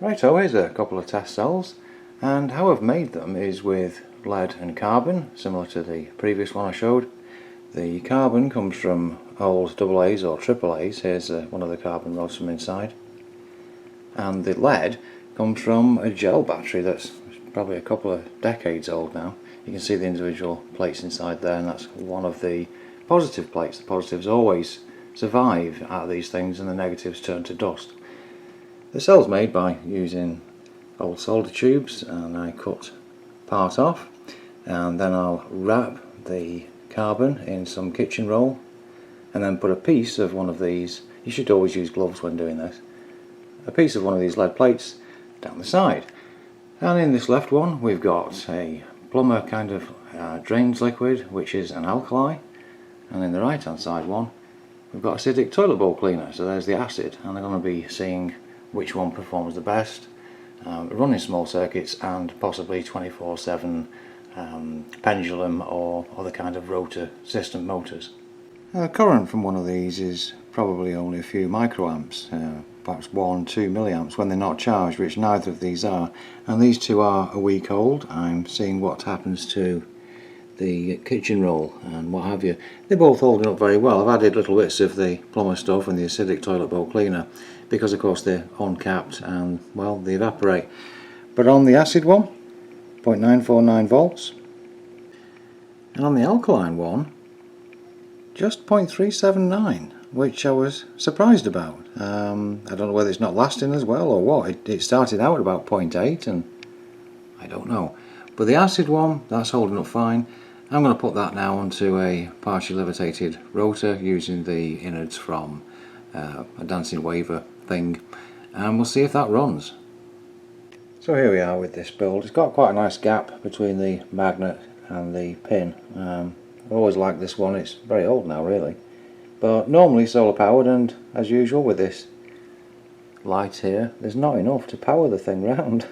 Right, so here's a couple of test cells, and how I've made them is with lead and carbon, similar to the previous one I showed. The carbon comes from old AA's or AAA's. Here's one of the carbon rods from inside. And the lead comes from a gel battery that's probably a couple of decades old now. You can see the individual plates inside there, and that's one of the positive plates. The positives always survive out of these things and the negatives turn to dust. The cell's made by using old solder tubes, and I cut part off, and then I'll wrap the carbon in some kitchen roll and then put a piece of one of these, you should always use gloves when doing this, a piece of one of these lead plates down the side. And in this left one we've got a plumber kind of drains liquid, which is an alkali, and in the right hand side one we've got acidic toilet bowl cleaner, so there's the acid, and I'm going to be seeing which one performs the best, running small circuits and possibly 24/7 pendulum or other kind of rotor system motors. The current from one of these is probably only a few microamps, perhaps 1-2 milliamps when they're not charged, which neither of these are, and these two are a week old. I'm seeing what happens to the kitchen roll and what have you. They're both holding up very well. I've added little bits of the plumber stuff and the acidic toilet bowl cleaner because of course they're uncapped and, well, they evaporate. But on the acid one, 0.949 volts, and on the alkaline one just 0.379, which I was surprised about. I don't know whether it's not lasting as well or what. It started out at about 0.8 and I don't know, but the acid one, that's holding up fine. I'm going to put that now onto a partially levitated rotor using the innards from a dancing waver thing, and we'll see if that runs. So here we are with this build. It's got quite a nice gap between the magnet and the pin. I've always liked this one. It's very old now really, but normally solar powered, and as usual with this light here, there's not enough to power the thing round.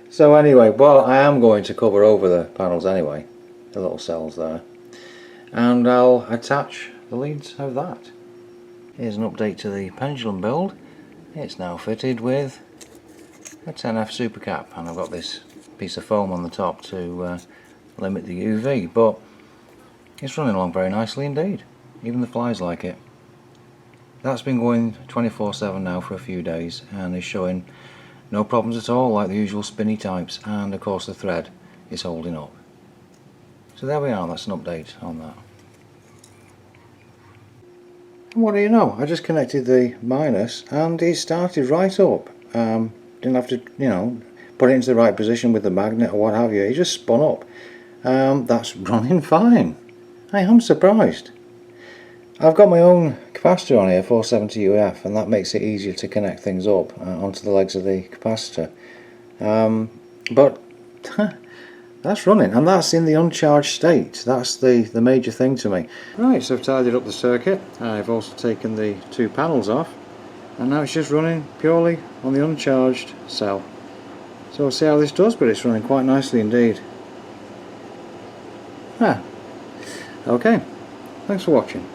So anyway, well, I am going to cover over the panels anyway, the little cells there, and I'll attach the leads of that. Here's an update to the pendulum build. It's now fitted with a 10F supercap, and I've got this piece of foam on the top to limit the UV, but it's running along very nicely indeed. Even the flies like it. That's been going 24/7 now for a few days and is showing no problems at all, like the usual spinny types, and of course the thread is holding up. So there we are, that's an update on that. And what do you know, I just connected the minus and it started right up. Didn't have to, you know, put it into the right position with the magnet or what have you, it just spun up. That's running fine. I am surprised. I've got my own capacitor on here, 470 UF, and that makes it easier to connect things up onto the legs of the capacitor. But that's running, and that's in the uncharged state. That's the major thing to me. Right, so I've tidied up the circuit. I've also taken the two panels off, and now it's just running purely on the uncharged cell. So we'll see how this does, but it's running quite nicely indeed. Okay, thanks for watching.